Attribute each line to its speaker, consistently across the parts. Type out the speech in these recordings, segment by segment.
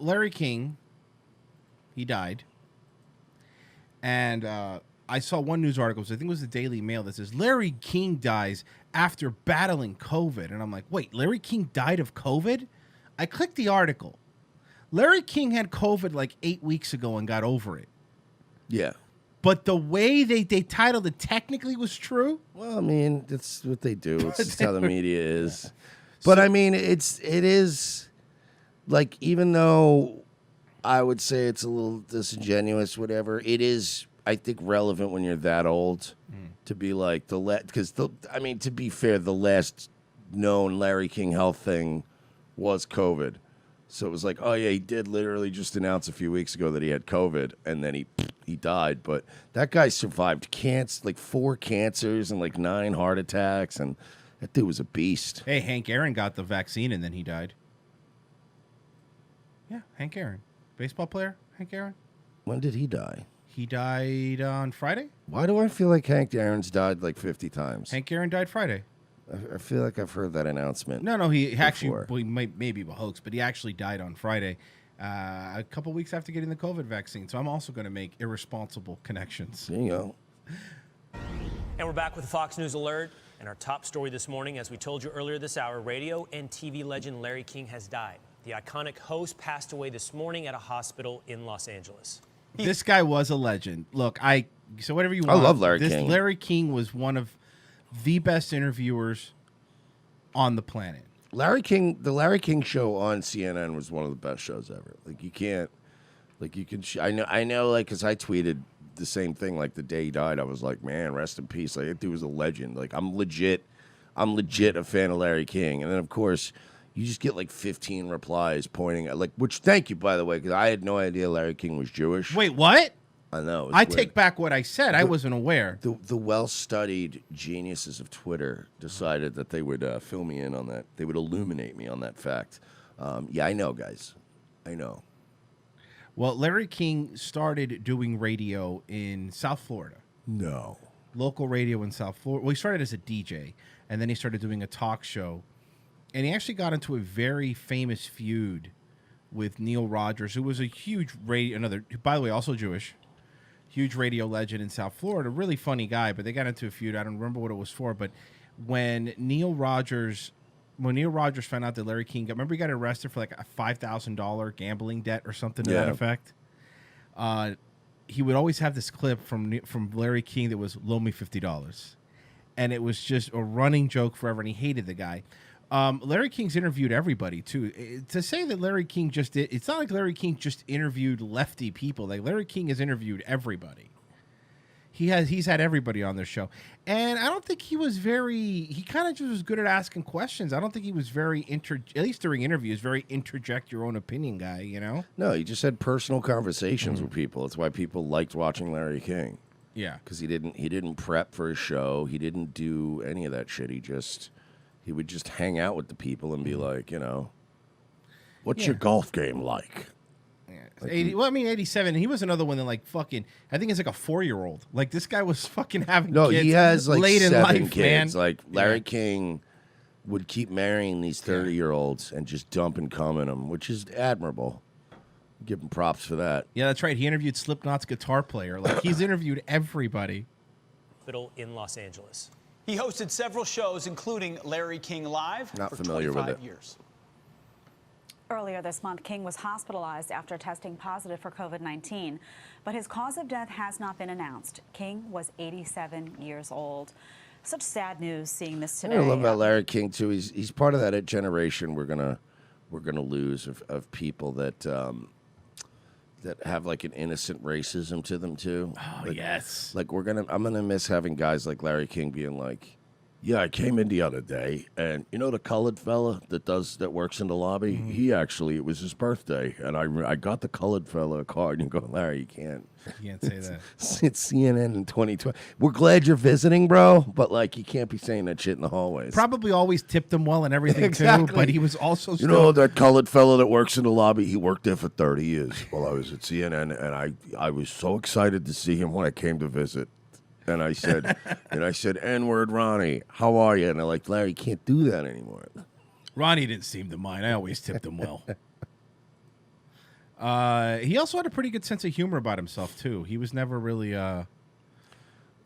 Speaker 1: Larry King, he died. And I saw one news article, I think it was the Daily Mail, that says Larry King dies after battling COVID. And I'm like, wait, Larry King died of COVID? I clicked the article. Larry King had COVID like 8 weeks ago and got over it.
Speaker 2: Yeah.
Speaker 1: But the way they titled it technically was true.
Speaker 2: Well, I mean, that's what they do. It's just how the media is. Yeah. But I mean, it is like, even though I would say it's a little disingenuous, whatever, it is, I think, relevant when you're that old to be like because I mean, to be fair, the last known Larry King health thing was COVID. So it was like, oh yeah, he did literally just announce a few weeks ago that he had COVID, and then he died. But that guy survived like 4 cancers and like 9 heart attacks, and that dude was a beast.
Speaker 1: Hey, Hank Aaron got the vaccine and then he died. Yeah, Hank Aaron, baseball player, Hank Aaron.
Speaker 2: When did he die?
Speaker 1: He died on Friday.
Speaker 2: Why do I feel like Hank Aaron's died like 50 times?
Speaker 1: Hank Aaron died Friday.
Speaker 2: I feel like I've heard that announcement.
Speaker 1: No, he
Speaker 2: before.
Speaker 1: actually, well, he maybe a hoax, but he actually died on Friday, a couple weeks after getting the COVID vaccine. So I'm also going to make irresponsible connections.
Speaker 2: There you go.
Speaker 3: And we're back with the Fox News Alert. And our top story this morning, as we told you earlier this hour, radio and TV legend Larry King has died. The iconic host passed away this morning at a hospital in Los Angeles.
Speaker 1: This guy was a legend. Look, so whatever you want.
Speaker 2: I love Larry King.
Speaker 1: Larry King was one of the best interviewers on the planet.
Speaker 2: The Larry King show on CNN was one of the best shows ever. Like, you can't, like, you can, I know, like, because I tweeted the same thing, like, the day he died. I was like, man, rest in peace. Like, that dude was a legend. Like, I'm legit a fan of Larry King. And then, of course, you just get, like, 15 replies pointing at, like, which, thank you, by the way, because I had no idea Larry King was Jewish.
Speaker 1: Wait, what?
Speaker 2: I know.
Speaker 1: I take back what I said. I wasn't aware.
Speaker 2: The well-studied geniuses of Twitter decided that they would fill me in on that. They would illuminate me on that fact. Yeah, I know, guys. I know.
Speaker 1: Well, Larry King started doing radio in South Florida.
Speaker 2: No.
Speaker 1: Local radio in South Florida. Well, he started as a DJ, and then he started doing a talk show. And he actually got into a very famous feud with Neil Rogers, who was a huge by the way, also Jewish. Huge radio legend in South Florida, really funny guy, but they got into a feud. I don't remember what it was for, but when Neil Rogers found out that Larry King remember he got arrested for like a $5,000 gambling debt or something to that effect. He would always have this clip from Larry King that was loan me $50, and it was just a running joke forever. And he hated the guy. Larry King's interviewed everybody too. To say that Larry King it's not like Larry King just interviewed lefty people. Like, Larry King has interviewed everybody. He's had everybody on their show. And I don't think he kind of just was good at asking questions. I don't think he was very at least during interviews, very interject your own opinion guy, you know?
Speaker 2: No, he just had personal conversations with people. That's why people liked watching Larry King.
Speaker 1: Yeah.
Speaker 2: Because he didn't prep for his show. He didn't do any of that shit. He would just hang out with the people and be like, you know, what's your golf game like?
Speaker 1: Yeah. Like 87. He was another one that, like, fucking, I think it's like a 4-year-old. Like, this guy was fucking having kids.
Speaker 2: He has like
Speaker 1: late
Speaker 2: 7
Speaker 1: in life,
Speaker 2: kids.
Speaker 1: man.
Speaker 2: Like, Larry King would keep marrying these 30-year-olds and just dumping cum in them, which is admirable. Give him props for that.
Speaker 1: Yeah, that's right. He interviewed Slipknot's guitar player. Like, he's interviewed everybody.
Speaker 3: Hospital in Los Angeles.
Speaker 4: He hosted several shows, including Larry King Live,
Speaker 2: Not
Speaker 4: for
Speaker 2: familiar
Speaker 4: 25
Speaker 2: with it.
Speaker 4: years.
Speaker 5: Earlier this month, King was hospitalized after testing positive for COVID-19, but his cause of death has not been announced. King was 87 years old. Such sad news seeing this today.
Speaker 2: I love about Larry King too. He's part of that generation we're gonna lose of people that have like an innocent racism to them too.
Speaker 1: Oh,
Speaker 2: like,
Speaker 1: yes.
Speaker 2: Like I'm gonna miss having guys like Larry King being like, yeah, I came in the other day, and you know the colored fella that works in the lobby. He actually, it was his birthday, and I got the colored fella a card. And you go, Larry, you can't
Speaker 1: say that.
Speaker 2: It's CNN in 2020. We're glad you're visiting, bro, but like you can't be saying that shit in the hallways.
Speaker 1: Probably always tipped him well and everything
Speaker 2: Exactly.
Speaker 1: too, but he was also
Speaker 2: You know that colored fella that works in the lobby? He worked there for 30 years while I was at CNN, and I was so excited to see him when I came to visit. And I said, N-word Ronnie, how are you? And they're like, Larry, you can't do that anymore.
Speaker 1: Ronnie didn't seem to mind. I always tipped him well. He also had a pretty good sense of humor about himself too. He was never really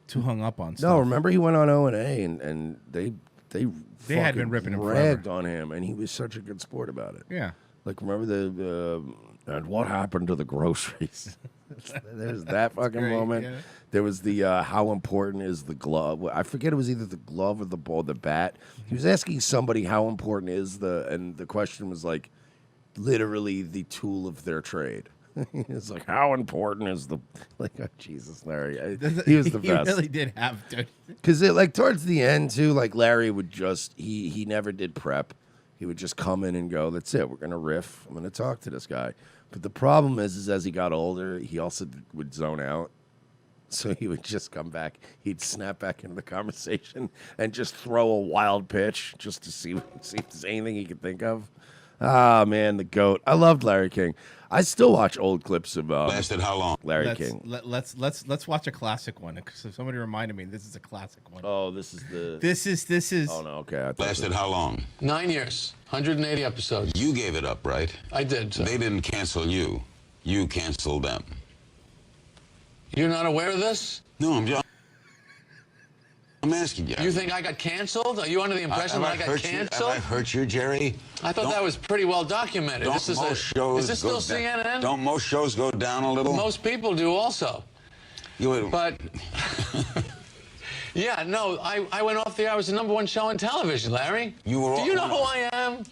Speaker 1: too hung up on stuff.
Speaker 2: No, remember he went on O&A and they
Speaker 1: had been ripping him
Speaker 2: ragged
Speaker 1: forever.
Speaker 2: on him, and he was such a good sport about it.
Speaker 1: Yeah.
Speaker 2: Like, remember the and what happened to the groceries? There's that fucking
Speaker 1: great,
Speaker 2: moment.
Speaker 1: yeah.
Speaker 2: There was the how important is the glove? I forget, it was either the glove or the ball, the bat. He was asking somebody how important is and the question was like, literally the tool of their trade. It's like, how important is the oh, Jesus, Larry? He was the best.
Speaker 1: He really did have to.
Speaker 2: Because like towards the end too, like Larry would just he never did prep. He would just come in and go, that's it, we're gonna riff. I'm gonna talk to this guy. But the problem is as he got older, he also would zone out. So he would just come back. He'd snap back into the conversation and just throw a wild pitch just to see if there's anything he could think of. Ah, man, the GOAT. I loved Larry King. I still watch old clips of
Speaker 6: Lasted how long?
Speaker 2: Larry King.
Speaker 1: Let's watch a classic one. Because somebody reminded me this is a classic one.
Speaker 2: Oh, this is the...
Speaker 1: This is.
Speaker 2: Oh, no, okay.
Speaker 6: Lasted how long?
Speaker 7: 9 years, 180 episodes.
Speaker 6: You gave it up, right?
Speaker 7: I did. Sir.
Speaker 6: They didn't cancel you. You canceled them.
Speaker 7: You're not aware of this?
Speaker 6: No, I'm asking you.
Speaker 7: You think I got canceled? Are you under the impression that I got canceled?
Speaker 6: Have I hurt you, Jerry?
Speaker 7: I thought that was pretty well documented.
Speaker 6: Is this
Speaker 7: still CNN?
Speaker 6: Don't most shows go down a little?
Speaker 7: Most people do also. But, yeah, no, I went off the air. I was the #1 show on television, Larry.
Speaker 6: You were.
Speaker 7: Do you know who I am?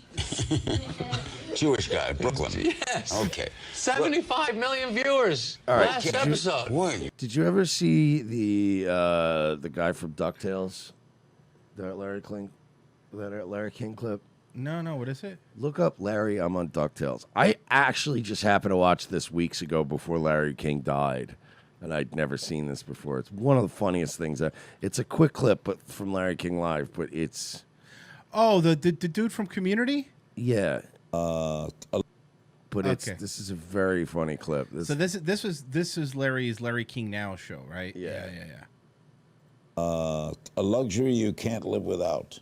Speaker 6: Jewish guy, Brooklyn.
Speaker 7: Yes.
Speaker 6: Okay.
Speaker 7: 75 million viewers.
Speaker 2: All right,
Speaker 7: Last episode.
Speaker 2: Did you ever see the guy from DuckTales? That Larry King clip?
Speaker 1: No, what is it?
Speaker 2: Look up Larry, I'm on DuckTales. I actually just happened to watch this weeks ago before Larry King died. And I'd never seen this before. It's one of the funniest things. It's a quick clip but from Larry King Live, but it's...
Speaker 1: Oh, the dude from Community?
Speaker 2: Yeah. But
Speaker 1: Okay.
Speaker 2: this is a very funny clip.
Speaker 1: So this is Larry King Now show, right?
Speaker 2: Yeah.
Speaker 8: A luxury you can't live without.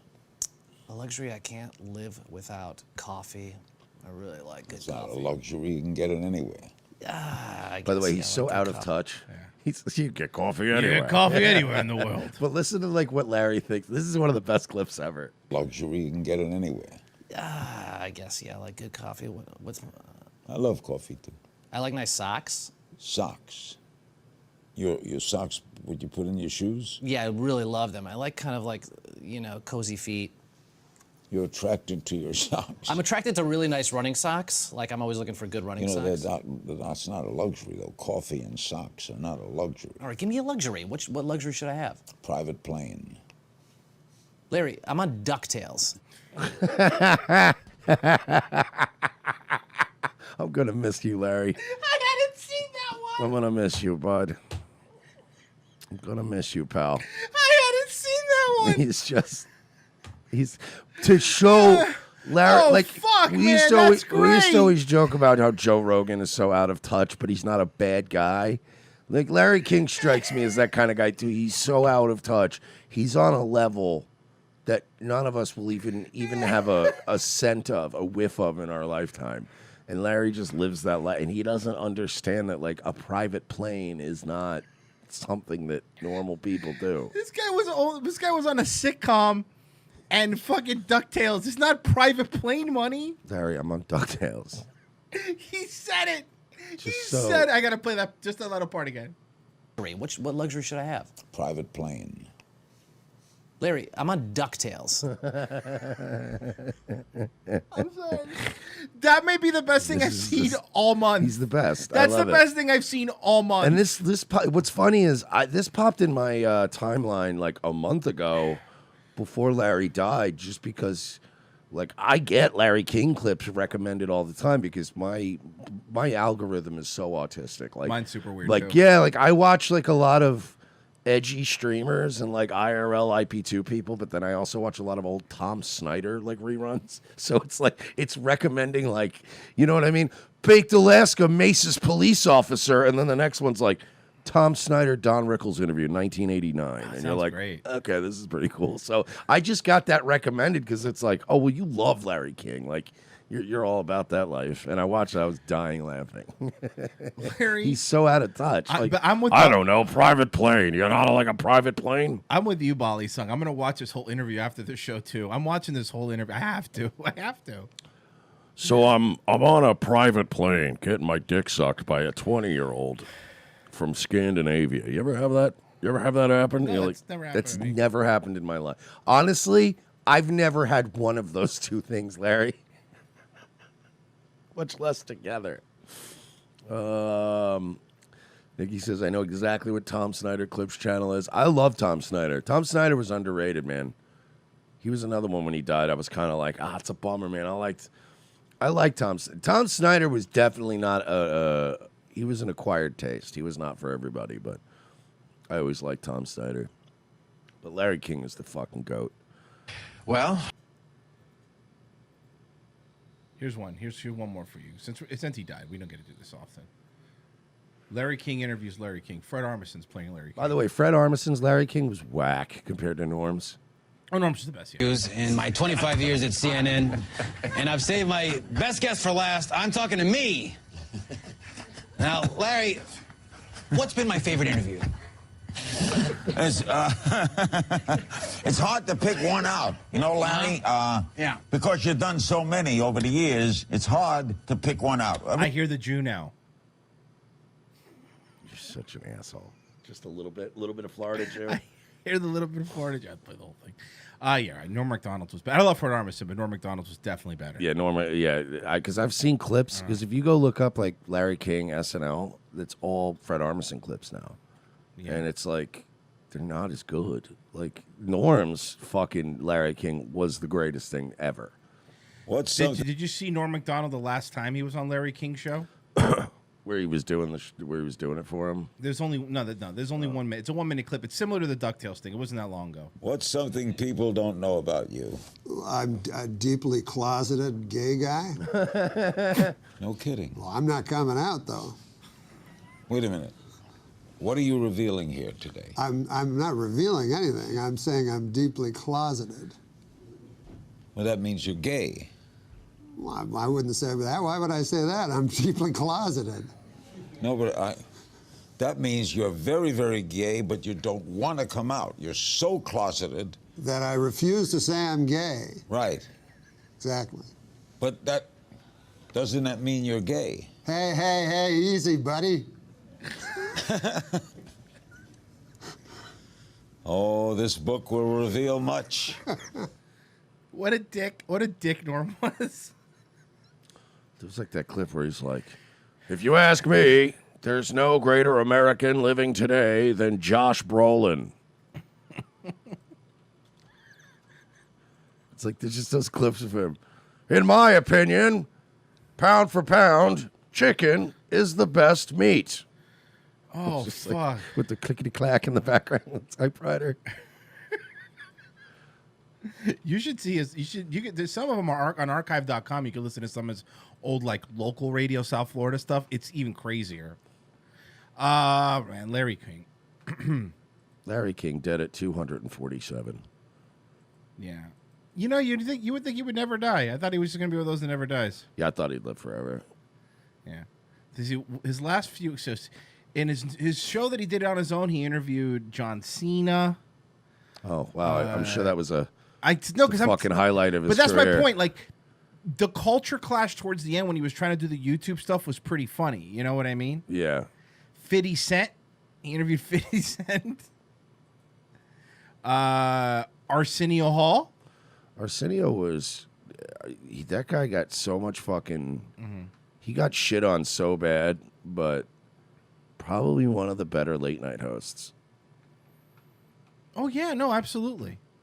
Speaker 9: A luxury I can't live without. Coffee. I really like good
Speaker 8: It's not
Speaker 9: coffee.
Speaker 8: a luxury, you can get it anywhere.
Speaker 2: By the way, he's so out of touch. You get coffee anywhere.
Speaker 1: You get coffee anywhere in the world.
Speaker 2: But listen to like what Larry thinks. This is one of the best clips ever.
Speaker 8: Luxury, you can get it anywhere.
Speaker 9: I guess, yeah, I like good coffee.
Speaker 8: I love coffee too.
Speaker 9: I like nice socks.
Speaker 8: Socks. Your socks, would you put in your shoes?
Speaker 9: Yeah, I really love them. I like kind of like, cozy feet.
Speaker 8: You're attracted to your socks.
Speaker 9: I'm attracted to really nice running socks. Like, I'm always looking for good running socks.
Speaker 8: That's not a luxury, though. Coffee and socks are not a luxury.
Speaker 9: All right, give me a luxury. What luxury should I have?
Speaker 8: Private plane.
Speaker 9: Larry, I'm on DuckTales.
Speaker 2: I'm going to miss you, Larry.
Speaker 1: I hadn't seen that one.
Speaker 2: I'm going to miss you, bud. I'm going to miss you, pal.
Speaker 1: I hadn't seen that one.
Speaker 2: He's to show Larry.
Speaker 1: Oh,
Speaker 2: like
Speaker 1: fuck,
Speaker 2: we used
Speaker 1: man,
Speaker 2: to
Speaker 1: that's
Speaker 2: we used
Speaker 1: great.
Speaker 2: to always joke about how Joe Rogan is so out of touch, but he's not a bad guy. Like Larry King strikes me as that kind of guy too. He's so out of touch. He's on a level that none of us will even have a scent of, a whiff of in our lifetime. And Larry just lives that life, and he doesn't understand that like a private plane is not something that normal people do.
Speaker 1: This guy was on a sitcom. And fucking DuckTales. It's not private plane money.
Speaker 2: Larry, I'm on DuckTales.
Speaker 1: He said it.
Speaker 2: So-
Speaker 1: Said I gotta play that just that little part again.
Speaker 9: What luxury should I have?
Speaker 8: Private plane.
Speaker 9: Larry, I'm on DuckTales.
Speaker 1: I'm sorry. That may be the best thing I've seen all month.
Speaker 2: He's the best.
Speaker 1: That's
Speaker 2: I
Speaker 1: the
Speaker 2: love
Speaker 1: best thing I've seen all month.
Speaker 2: And what's funny is this popped in my timeline like a month ago before Larry died, just because like I get Larry King clips recommended all the time because my algorithm is so autistic. Like
Speaker 1: mine's super weird.
Speaker 2: Like
Speaker 1: too.
Speaker 2: yeah, like I watch like a lot of edgy streamers and like IRL IP2 people, but then I also watch a lot of old Tom Snyder like reruns. So it's like it's recommending like, you know what I mean? Baked Alaska Mace's police officer, and then the next one's like Tom Snyder, Don Rickles interview, 1989. And you're like,
Speaker 1: great.
Speaker 2: okay, this is pretty cool. So I just got that recommended because it's like, oh, well, you love Larry King. Like, You're all about that life. And I watched it, I was dying laughing.
Speaker 1: Larry,
Speaker 2: He's so out of touch.
Speaker 1: but I'm with
Speaker 2: I don't know, private plane. You're not like a private plane?
Speaker 1: I'm with you, Bali Sung. I'm going to watch this whole interview after the show, too. I'm watching this whole interview. I have to.
Speaker 2: So I'm on a private plane getting my dick sucked by a 20-year-old from Scandinavia. You ever have that? You ever have that happen?
Speaker 1: No,
Speaker 2: You're
Speaker 1: that's never happened
Speaker 2: That's
Speaker 1: to me.
Speaker 2: never happened in my life. Honestly, I've never had one of those two things, Larry. Much less together. Nikki says, I know exactly what Tom Snyder Clips channel is. I love Tom Snyder. Tom Snyder was underrated, man. He was another one when he died. I was kind of like, it's a bummer, man. I like Tom. Tom Snyder was definitely not he was an acquired taste. He was not for everybody, but I always liked Tom Snyder. But Larry King is the fucking GOAT.
Speaker 7: Well,
Speaker 1: Here's one more for you. Since he died, we don't get to do this often. Larry King interviews Larry King. Fred Armisen's playing Larry King.
Speaker 2: By the way, Fred Armisen's Larry King was whack compared to Norm's.
Speaker 1: Oh, Norm's the best. Yeah.
Speaker 10: In my 25 years at CNN, and I've saved my best guest for last. I'm talking to me. Now, Larry, what's been my favorite interview?
Speaker 8: It's hard to pick one out, you know, Larry.
Speaker 10: Yeah.
Speaker 8: Because you've done so many over the years, it's hard to pick one out.
Speaker 1: I hear the Jew now.
Speaker 2: You're such an asshole. Just a little bit of Florida Jew.
Speaker 1: I hear the little bit of Florida Jew. I'd play the whole thing. Yeah, right. Norm Macdonald's was better. I love Fred Armisen, but Norm Macdonald's was definitely better.
Speaker 2: Yeah, because I've seen clips. Because if you go look up like Larry King SNL, it's all Fred Armisen clips now, and it's like they're not as good. Like Norm's fucking Larry King was the greatest thing ever.
Speaker 1: Did you see Norm Macdonald the last time he was on Larry King's show?
Speaker 2: Where he was doing it for him.
Speaker 1: There's only 1 minute. It's a 1 minute clip. It's similar to the DuckTales thing. It wasn't that long ago.
Speaker 8: What's something people don't know about you?
Speaker 11: I'm a deeply closeted gay guy.
Speaker 8: No kidding.
Speaker 11: Well, I'm not coming out, though.
Speaker 8: Wait a minute. What are you revealing here today?
Speaker 11: I'm not revealing anything. I'm saying I'm deeply closeted.
Speaker 8: Well, that means you're gay.
Speaker 11: Well, I wouldn't say that. Why would I say that? I'm deeply closeted.
Speaker 8: No, but that means you're very, very gay, but you don't want to come out. You're so closeted.
Speaker 11: That I refuse to say I'm gay.
Speaker 8: Right.
Speaker 11: Exactly.
Speaker 8: But doesn't that mean you're gay?
Speaker 11: Hey, easy, buddy.
Speaker 8: Oh, this book will reveal much.
Speaker 1: What a dick Norm was.
Speaker 2: There's like that clip where he's like, if you ask me, there's no greater American living today than Josh Brolin. It's like there's just those clips of him. In my opinion, pound for pound, chicken is the best meat.
Speaker 1: Oh,
Speaker 2: Just
Speaker 1: fuck.
Speaker 2: like, with the clickety-clack in the background of the typewriter.
Speaker 1: You should see his. There's some of them are on archive.com. You can listen to some of his old like local radio South Florida stuff. It's even crazier. Man, Larry King.
Speaker 2: Larry King dead at 247.
Speaker 1: Yeah. You know, you would think he would never die. I thought he was just gonna be one of those that never dies.
Speaker 2: Yeah, I thought he'd live forever.
Speaker 1: Yeah. His last few in his show that he did on his own, he interviewed John Cena.
Speaker 2: Oh wow! I'm sure that was a fucking highlight of his
Speaker 1: career. But that's my point. Like, the culture clash towards the end when he was trying to do the YouTube stuff was pretty funny. You know what I mean?
Speaker 2: Yeah.
Speaker 1: 50 Cent. He interviewed 50 Cent. Arsenio Hall.
Speaker 2: Arsenio was... that guy got so much fucking... He got shit on so bad, but probably one of the better late-night hosts.
Speaker 1: Oh, yeah. No, absolutely.